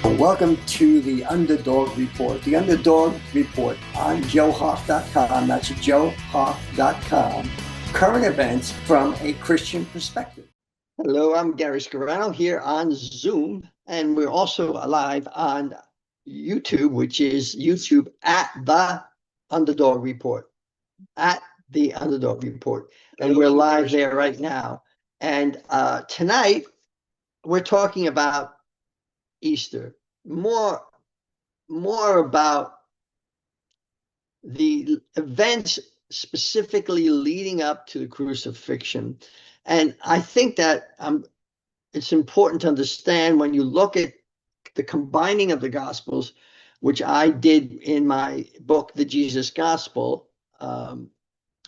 Welcome to the UnderDog Report. The UnderDog Report on joehoff.com. That's joehoff.com. Current events from a Christian perspective. Hello, I'm Gary Scarano here on Zoom, and we're also live on YouTube, which is YouTube at the UnderDog Report. At the UnderDog Report. And we're live there right now. And tonight, we're talking about Easter, more about the events specifically leading up to the crucifixion. And I think that it's important to understand when you look at the combining of the Gospels, which I did in my book, The Jesus Gospel,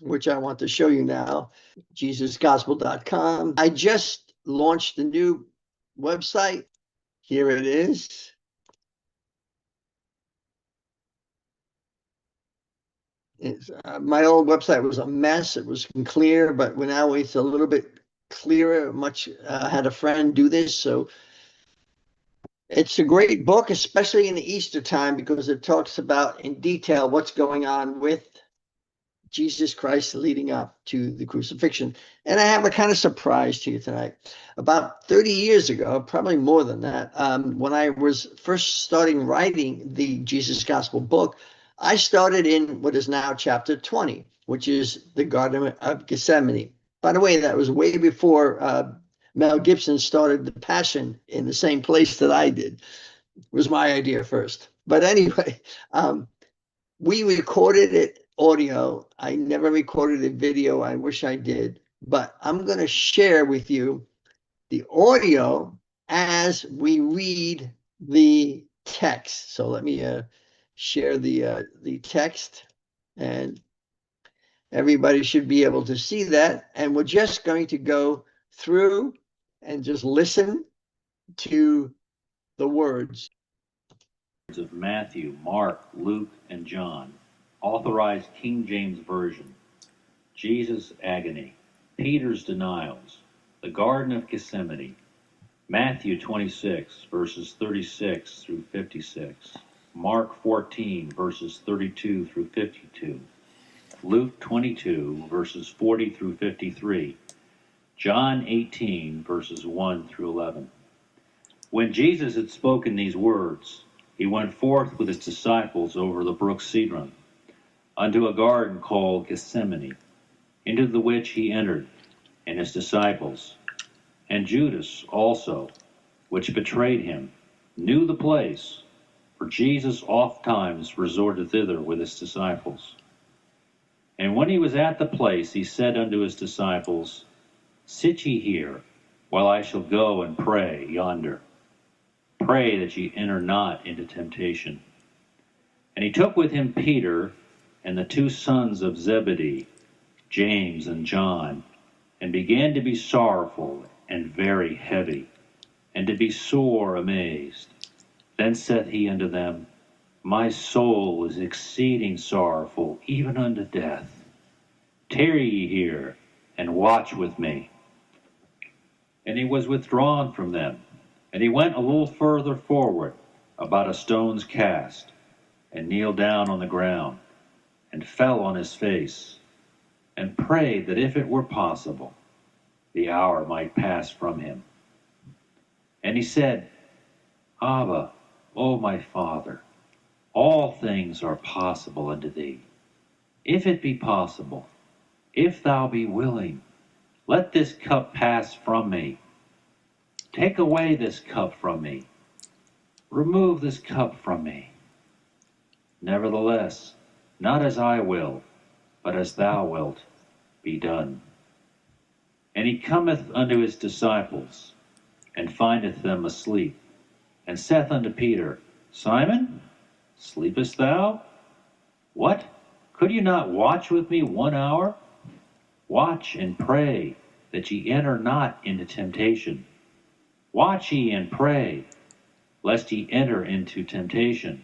which I want to show you now, JesusGospel.com. I just launched a new website. Here it is. My old website was a mess. It was unclear, but now it's a little bit clearer. I had a friend do this, so it's a great book, especially in the Easter time, because it talks about in detail what's going on with Jesus Christ leading up to the crucifixion. And I have a kind of surprise to you tonight. About 30 years ago, probably more than that, when I was first starting writing the Jesus Gospel book, I started in what is now chapter 20, which is the Garden of Gethsemane. By the way, that was way before Mel Gibson started The Passion in the same place that I did. It was my idea first. But anyway, we recorded it audio. I never recorded a video. I wish I did. But I'm going to share with you the audio as we read the text. So let me share the text, and everybody should be able to see that. And we're just going to go through and just listen to the words of Matthew, Mark, Luke, and John. Authorized King James Version. Jesus' agony. Peter's denials. The Garden of Gethsemane. Matthew 26, verses 36 through 56. Mark 14, verses 32 through 52. Luke 22, verses 40 through 53. John 18, verses 1 through 11. When Jesus had spoken these words, he went forth with his disciples over the brook Cedron, unto a garden called Gethsemane, into the which he entered, and his disciples. And Judas also, which betrayed him, knew the place, for Jesus ofttimes resorted thither with his disciples. And when he was at the place, he said unto his disciples, Sit ye here, while I shall go and pray yonder. Pray that ye enter not into temptation. And he took with him Peter and the two sons of Zebedee, James and John, and began to be sorrowful and very heavy, and to be sore amazed. Then saith he unto them, My soul is exceeding sorrowful, even unto death. Tarry ye here, and watch with me. And he was withdrawn from them, and he went a little further forward, about a stone's cast, and kneeled down on the ground, and fell on his face, and prayed that if it were possible, the hour might pass from him. And he said, Abba, O my Father, all things are possible unto thee. If it be possible, if thou be willing, let this cup pass from me. Take away this cup from me. Remove this cup from me. Nevertheless, not as I will, but as thou wilt, be done. And he cometh unto his disciples, and findeth them asleep, and saith unto Peter, Simon, sleepest thou? What? Could you not watch with me 1 hour? Watch and pray, that ye enter not into temptation. Watch ye and pray, lest ye enter into temptation.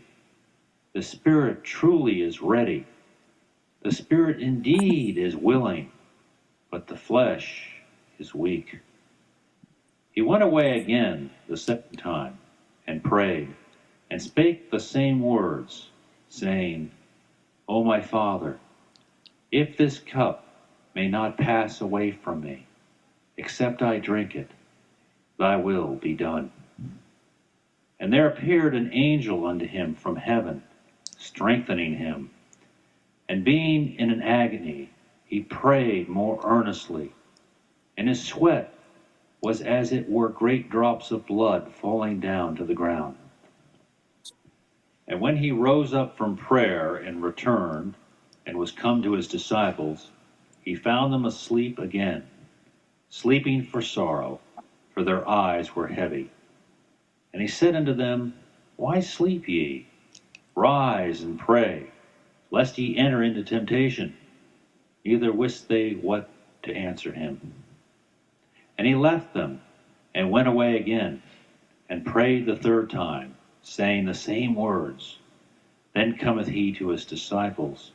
The spirit truly is ready. The spirit indeed is willing, but the flesh is weak. He went away again the second time, and prayed, and spake the same words, saying, O my Father, if this cup may not pass away from me, except I drink it, thy will be done. And there appeared an angel unto him from heaven, strengthening him. And being in an agony, he prayed more earnestly, and his sweat was as it were great drops of blood falling down to the ground. And when he rose up from prayer and returned, and was come to his disciples, he found them asleep again, sleeping for sorrow, for their eyes were heavy. And he said unto them, Why sleep ye? Rise and pray, lest ye enter into temptation. Neither wist they what to answer him. And he left them, and went away again, and prayed the third time, saying the same words. Then cometh he to his disciples,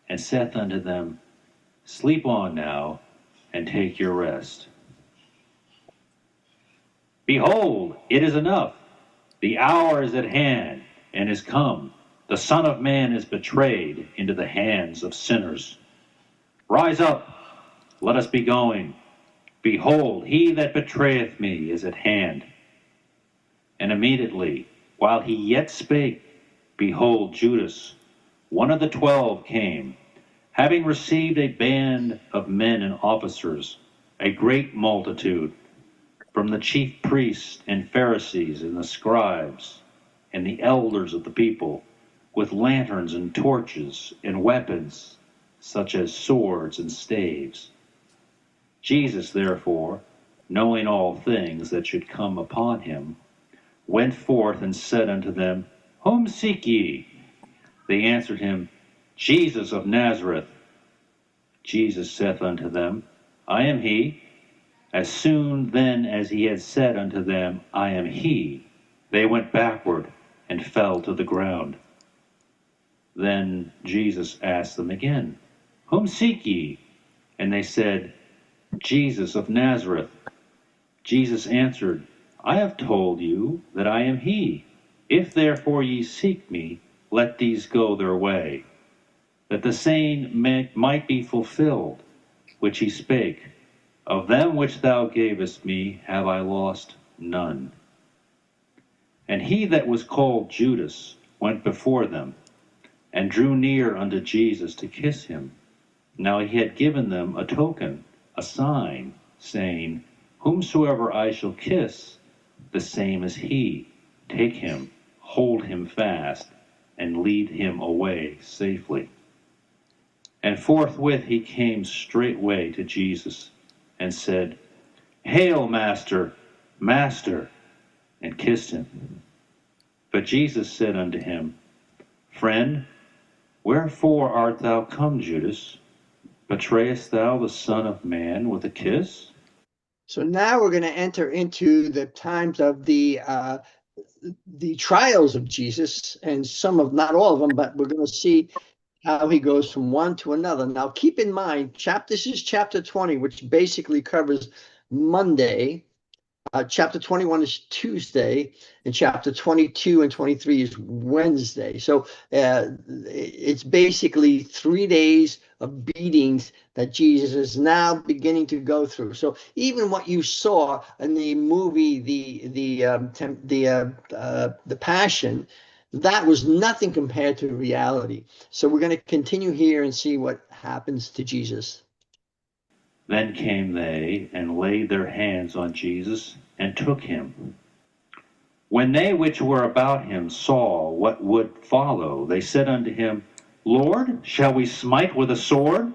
and saith unto them, Sleep on now, and take your rest. Behold, it is enough. The hour is at hand, and is come. The Son of Man is betrayed into the hands of sinners. Rise up, let us be going. Behold, he that betrayeth me is at hand. And immediately, while he yet spake, behold, Judas, one of the 12, came, having received a band of men and officers, a great multitude, from the chief priests and Pharisees and the scribes and the elders of the people, with lanterns and torches and weapons, such as swords and staves. Jesus, therefore, knowing all things that should come upon him, went forth and said unto them, Whom seek ye? They answered him, Jesus of Nazareth. Jesus saith unto them, I am he. As soon then as he had said unto them, I am he, they went backward and fell to the ground. Then Jesus asked them again, Whom seek ye? And they said, Jesus of Nazareth. Jesus answered, I have told you that I am he. If therefore ye seek me, let these go their way, that the saying might be fulfilled, which he spake, Of them which thou gavest me have I lost none. And he that was called Judas went before them, and drew near unto Jesus to kiss him. Now he had given them a token, a sign, saying, Whomsoever I shall kiss, the same is he. Take him, hold him fast, and lead him away safely. And forthwith he came straightway to Jesus, and said, Hail, Master, Master, and kissed him. But Jesus said unto him, Friend, wherefore art thou come, Judas? Betrayest thou the Son of Man with a kiss? So now we're going to enter into the times of the trials of Jesus, and some of, not all of them, but we're going to see how he goes from one to another. Now, keep in mind, this is chapter 20, which basically covers Monday. Chapter 21 is Tuesday, and chapter 22 and 23 is Wednesday. So it's basically 3 days of beatings that Jesus is now beginning to go through. So even what you saw in the movie, the Passion, that was nothing compared to reality. So we're going to continue here and see what happens to Jesus. Then came they, and laid their hands on Jesus, and took him. When they which were about him saw what would follow, they said unto him, Lord, shall we smite with a sword?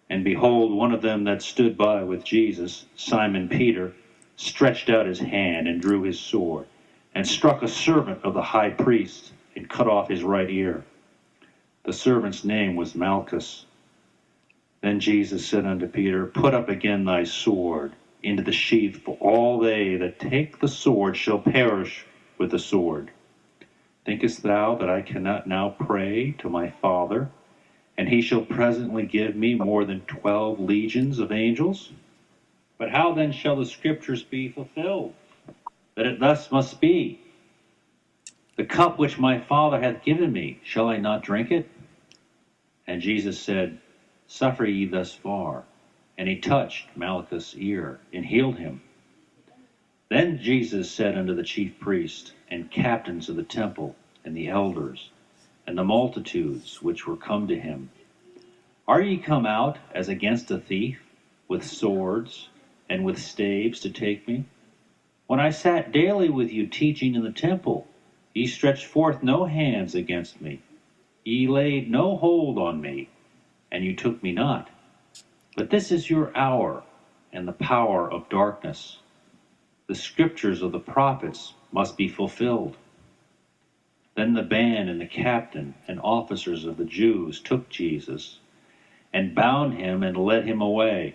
And behold, one of them that stood by with Jesus, Simon Peter, stretched out his hand, and drew his sword, and struck a servant of the high priest, and cut off his right ear. The servant's name was Malchus. Then Jesus said unto Peter, Put up again thy sword into the sheath, for all they that take the sword shall perish with the sword. Thinkest thou that I cannot now pray to my Father, and he shall presently give me more than 12 legions of angels? But how then shall the scriptures be fulfilled, that it thus must be? The cup which my Father hath given me, shall I not drink it? And Jesus said, Suffer ye thus far. And he touched Malchus' ear, and healed him. Then Jesus said unto the chief priests, and captains of the temple, and the elders, and the multitudes which were come to him, Are ye come out as against a thief, with swords, and with staves to take me? When I sat daily with you teaching in the temple, ye stretched forth no hands against me. Ye laid no hold on me, and you took me not. But this is your hour, and the power of darkness. The scriptures of the prophets must be fulfilled. Then the band and the captain and officers of the Jews took Jesus, and bound him and led him away.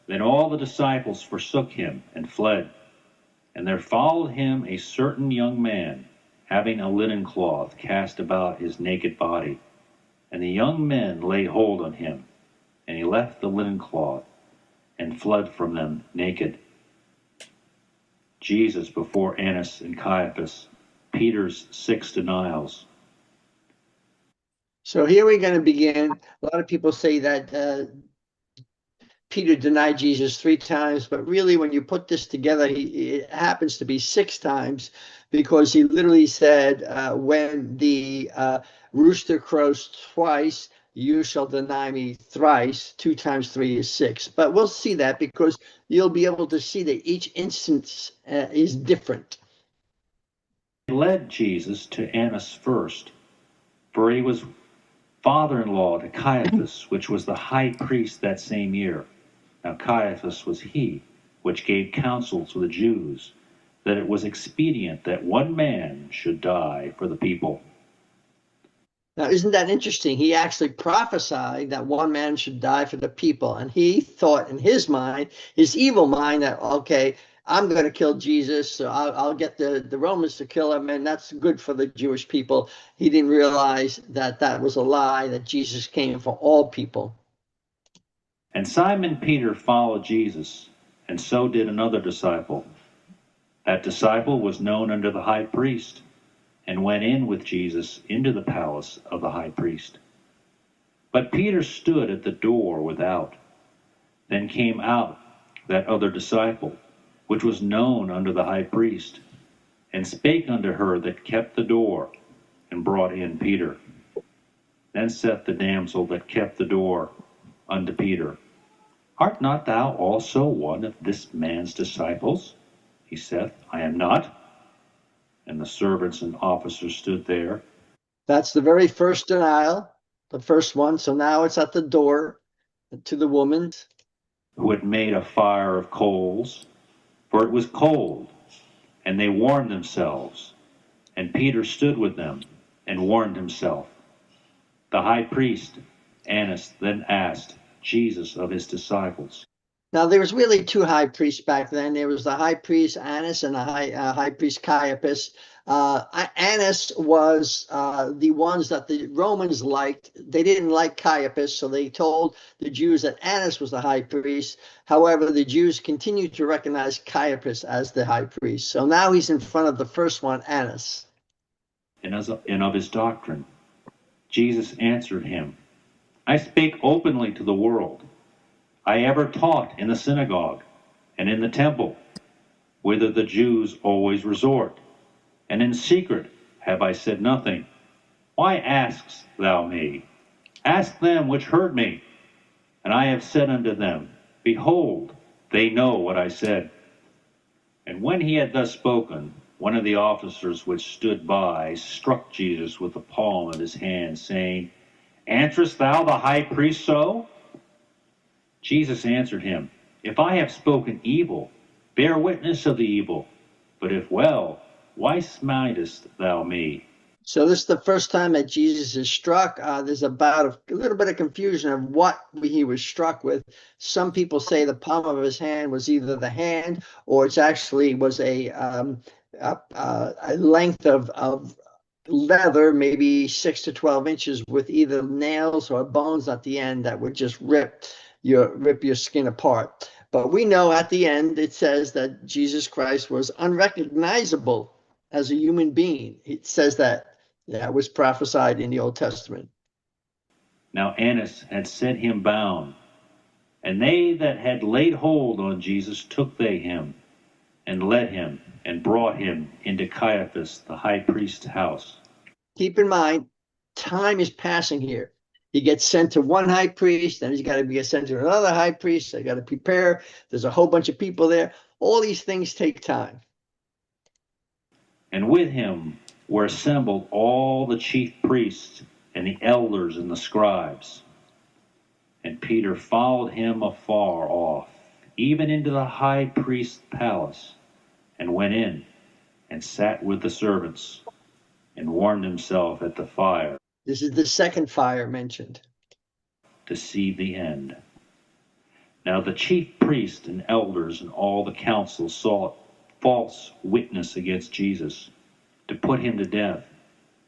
Then all the disciples forsook him and fled. And there followed him a certain young man, having a linen cloth cast about his naked body. And the young men laid hold on him, and he left the linen cloth, and fled from them naked. Jesus before Annas and Caiaphas, Peter's 6 denials. So here we're going to begin. A lot of people say that Peter denied Jesus 3 times, but really when you put this together, it happens to be 6 times, because he literally said, when the rooster crows twice, you shall deny me thrice. 2 times 3 is 6. But we'll see that, because you'll be able to see that each instance is different. He led Jesus to Annas first, for he was father-in-law to Caiaphas, which was the high priest that same year. Now Caiaphas was he which gave counsel to the Jews, that it was expedient that one man should die for the people. Now, isn't that interesting? He actually prophesied that one man should die for the people. And he thought in his mind, his evil mind, that, okay, I'm going to kill Jesus, so I'll get the Romans to kill him, and that's good for the Jewish people. He didn't realize that that was a lie, that Jesus came for all people. And Simon Peter followed Jesus, and so did another disciple. That disciple was known unto the high priest, and went in with Jesus into the palace of the high priest. But Peter stood at the door without. Then came out that other disciple, which was known unto the high priest, and spake unto her that kept the door, and brought in Peter. Then saith the damsel that kept the door unto Peter, Art not thou also one of this man's disciples? He saith, I am not. And the servants and officers stood there. That's the very first denial, the first one. So now it's at the door to the woman, Who had made a fire of coals, for it was cold, and they warmed themselves. And Peter stood with them and warmed himself. The high priest, Annas, then asked Jesus of his disciples. Now, there was really 2 high priests back then. There was the high priest Annas and the high priest Caiaphas. Annas was the ones that the Romans liked. They didn't like Caiaphas, so they told the Jews that Annas was the high priest. However, the Jews continued to recognize Caiaphas as the high priest. So now he's in front of the first one, Annas. And of his doctrine, Jesus answered him, I spake openly to the world. I ever taught in the synagogue and in the temple, whither the Jews always resort. And in secret have I said nothing. Why askest thou me? Ask them which heard me. And I have said unto them, Behold, they know what I said. And when he had thus spoken, one of the officers which stood by struck Jesus with the palm of his hand, saying, Answerest thou the high priest so? Jesus answered him, If I have spoken evil, bear witness of the evil. But if well, why smitest thou me? So this is the first time that Jesus is struck. There's about a little bit of confusion of what he was struck with. Some people say the palm of his hand was either the hand, or it's actually was a length of leather, maybe 6 to 12 inches, with either nails or bones at the end that would just rip your skin apart. But we know at the end it says that Jesus Christ was unrecognizable as a human being. It says that. Yeah, it was prophesied in the Old Testament. Now Annas had set him bound, and they that had laid hold on Jesus took they him, and led him, and brought him into Caiaphas the high priest's house. Keep in mind, time is passing here. He gets sent to one high priest, then he's got to get sent to another high priest. They got to prepare. There's a whole bunch of people there. All these things take time. And with him were assembled all the chief priests and the elders and the scribes. And Peter followed him afar off, even into the high priest's palace, and went in and sat with the servants, and warmed himself at the fire. This is the second fire mentioned. To see the end. Now the chief priests and elders and all the council sought false witness against Jesus, to put him to death,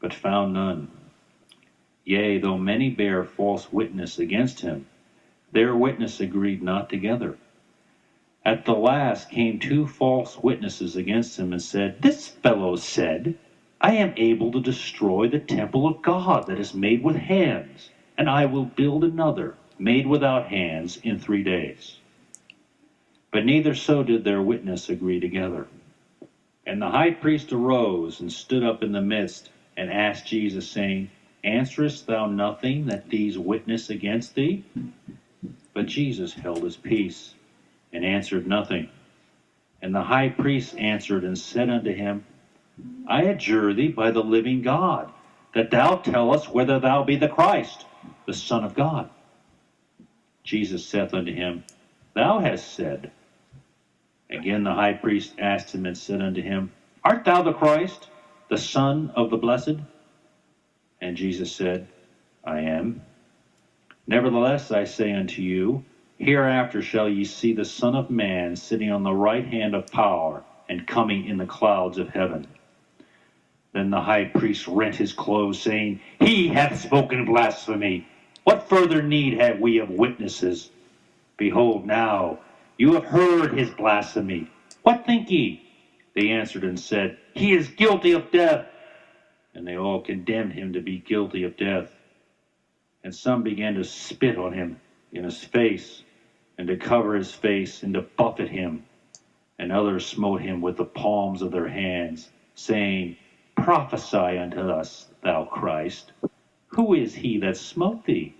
but found none. Yea, though many bare false witness against him, their witness agreed not together. At the last came two false witnesses against him, and said, This fellow said, I am able to destroy the temple of God that is made with hands, and I will build another, made without hands, in 3 days. But neither so did their witness agree together. And the high priest arose and stood up in the midst, and asked Jesus, saying, Answerest thou nothing that these witness against thee? But Jesus held his peace, and answered nothing. And the high priest answered and said unto him, I adjure thee by the living God, that thou tell us whether thou be the Christ, the Son of God. Jesus saith unto him, Thou hast said. Again the high priest asked him and said unto him, Art thou the Christ, the Son of the Blessed? And Jesus said, I am. Nevertheless I say unto you, hereafter shall ye see the Son of Man sitting on the right hand of power, and coming in the clouds of heaven. Then the high priest rent his clothes, saying, He hath spoken blasphemy. What further need have we of witnesses? Behold, now you have heard his blasphemy. What think ye? They answered and said, He is guilty of death. And they all condemned him to be guilty of death. And some began to spit on him in his face, and to cover his face, and to buffet him. And others smote him with the palms of their hands, saying, Prophesy unto us, thou Christ. Who is he that smote thee?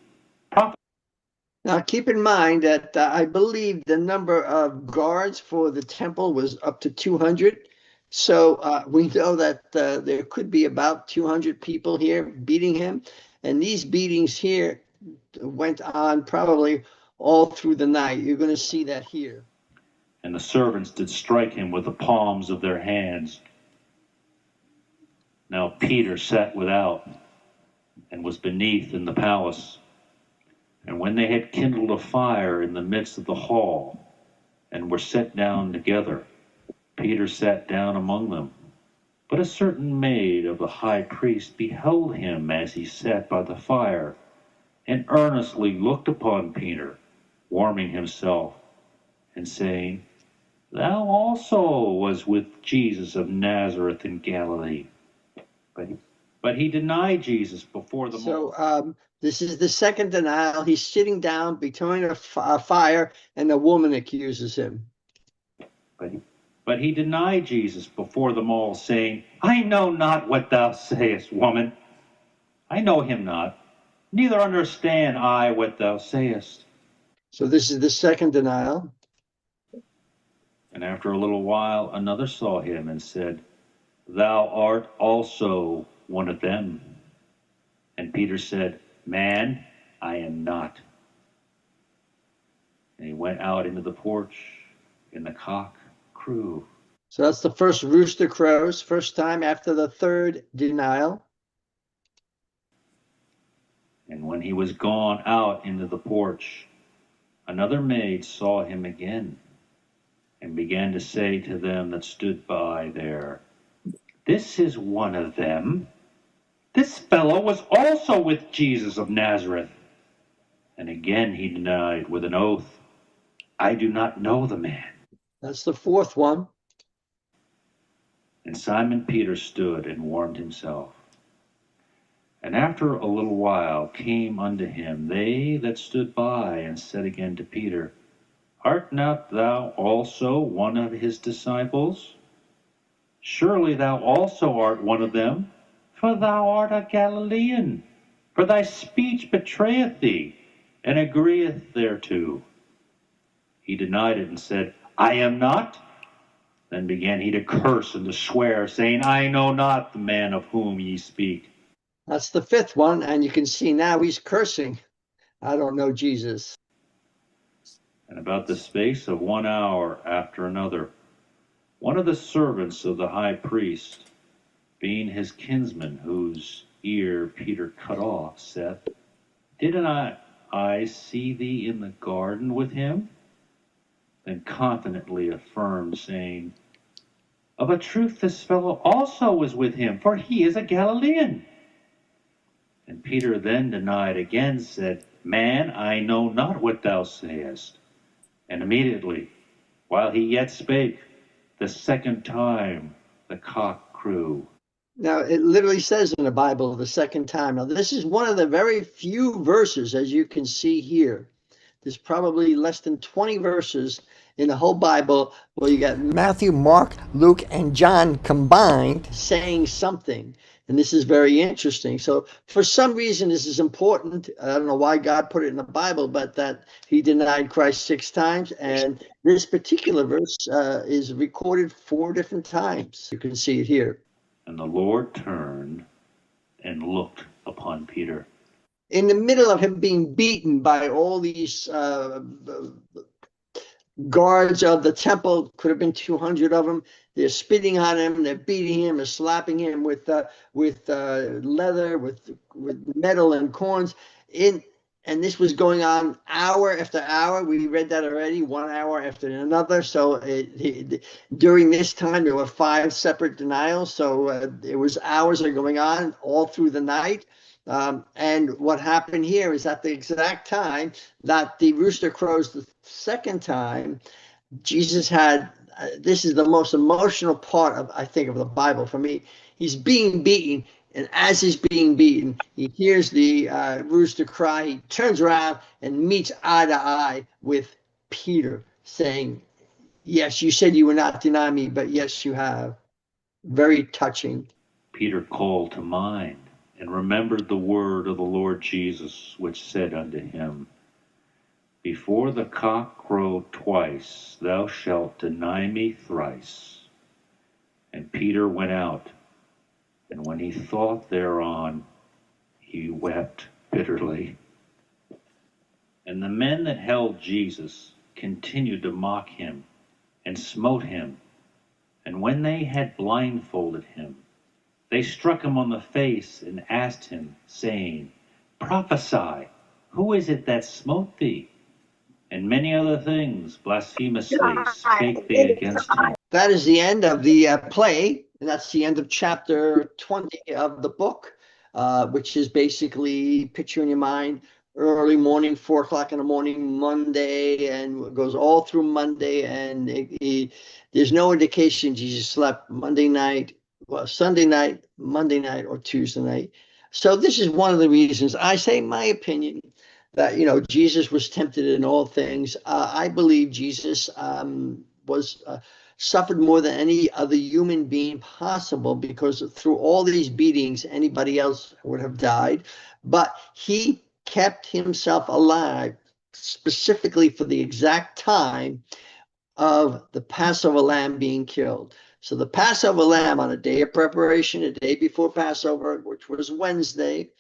Now, keep in mind that I believe the number of guards for the temple was up to 200. So we know that there could be about 200 people here beating him. And these beatings here went on probably all through the night. You're going to see that here. And the servants did strike him with the palms of their hands. Now Peter sat without, and was beneath in the palace. And when they had kindled a fire in the midst of the hall, and were set down together, Peter sat down among them. But a certain maid of the high priest beheld him as he sat by the fire, and earnestly looked upon Peter, warming himself, and saying, Thou also was with Jesus of Nazareth in Galilee. But he denied Jesus before them all. So this is the second denial. He's sitting down between a fire, and a woman accuses him. But he denied Jesus before them all, saying, I know not what thou sayest, woman. I know him not, neither understand I what thou sayest. So this is the second denial. And after a little while another saw him, and said, Thou art also one of them. And Peter said, Man, I am not. And he went out into the porch, and the cock crew. So that's the first rooster crows, first time after the third denial. And when he was gone out into the porch, another maid saw him again, and began to say to them that stood by there, This is one of them. This fellow was also with Jesus of Nazareth. And again he denied with an oath, I do not know the man. That's the fourth one. And Simon Peter stood and warmed himself. And after a little while came unto him they that stood by, and said again to Peter, Art not thou also one of his disciples? Surely thou also art one of them, for thou art a Galilean. For thy speech betrayeth thee, and agreeth thereto. He denied it and said, I am not. Then began he to curse and to swear, saying, I know not the man of whom ye speak. That's the fifth one, and you can see now he's cursing. I don't know Jesus. And about the space of 1 hour after another, one of the servants of the high priest, being his kinsman, whose ear Peter cut off, saith, Did not I see thee in the garden with him? Then confidently affirmed, saying, Of a truth this fellow also was with him, for he is a Galilean. And Peter then denied again, said, Man, I know not what thou sayest. And immediately, while he yet spake, the second time the cock crew. Now, it literally says in the Bible the second time. Now, this is one of the very few verses, as you can see here. There's probably less than 20 verses in the whole Bible where you got Matthew, Mark, Luke, and John combined saying something. And this is very interesting. So for some reason, this is important. I don't know why God put it in the Bible, but that he denied Christ 6 times. And this particular verse is recorded 4 different times. You can see it here. And the Lord turned and looked upon Peter. In the middle of him being beaten by all these guards of the temple, could have been 200 of them. They're spitting on him, they're beating him, and slapping him with leather, with metal and corns. And this was going on hour after hour. We read that already, 1 hour after another. So during this time, there were 5 separate denials. So it was hours are going on all through the night. And what happened here is at the exact time that the rooster crows the second time, Jesus had, this is the most emotional part of, I think, of the Bible for me. He's being beaten, and as he's being beaten, he hears the rooster cry. He turns around and meets eye to eye with Peter, saying, yes, you said you would not deny me, but yes, you have. Very touching. Peter called to mind and remembered the word of the Lord Jesus, which said unto him, Before the cock crow twice, thou shalt deny me thrice. And Peter went out, and when he thought thereon, he wept bitterly. And the men that held Jesus continued to mock him, and smote him. And when they had blindfolded him, they struck him on the face, and asked him, saying, Prophesy, who is it that smote thee? And many other things blasphemously spake they against him. That is the end of the play, and that's the end of chapter 20 of the book, which is basically picture in your mind early morning, 4 o'clock in the morning, Monday, and goes all through Monday. And there's no indication Jesus slept Monday night, well, Sunday night, Monday night, or Tuesday night. So this is one of the reasons I say my opinion that, Jesus was tempted in all things. I believe Jesus was suffered more than any other human being possible, because through all these beatings, anybody else would have died. But he kept himself alive specifically for the exact time of the Passover lamb being killed. So the Passover lamb, on a day of preparation, a day before Passover, which was Wednesday,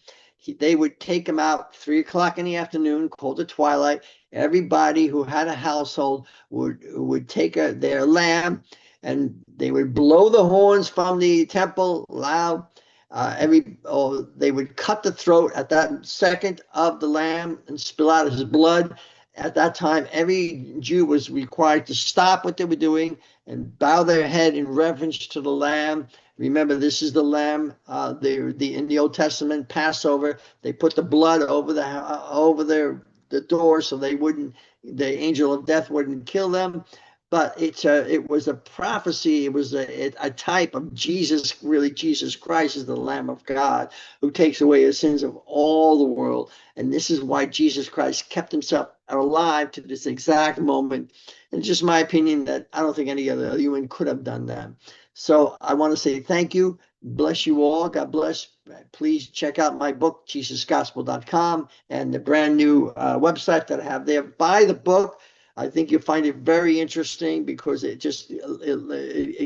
they would take him out 3 o'clock in the afternoon, called the twilight. Everybody who had a household would take their lamb, and they would blow the horns from the temple loud. They would cut the throat at that second of the lamb and spill out his blood. At that time, every Jew was required to stop what they were doing and bow their head in reverence to the lamb. Remember, this is the lamb. In the Old Testament Passover, they put the blood over the door so the angel of death wouldn't kill them. but it was a prophecy. It was a type of Jesus. Really, Jesus Christ is the Lamb of God who takes away the sins of all the world. And this is why Jesus Christ kept himself alive to this exact moment. And it's just my opinion that I don't think any other human could have done that. So I want to say thank you. Bless you all. God bless. Please check out my book, JesusGospel.com, and the brand new website that I have there. Buy the book. I think you'll find it very interesting because it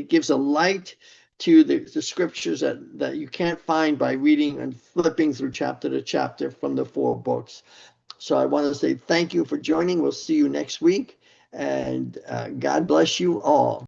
gives a light to the scriptures that you can't find by reading and flipping through chapter to chapter from the 4 books. So I want to say thank you for joining. We'll see you next week, and God bless you all.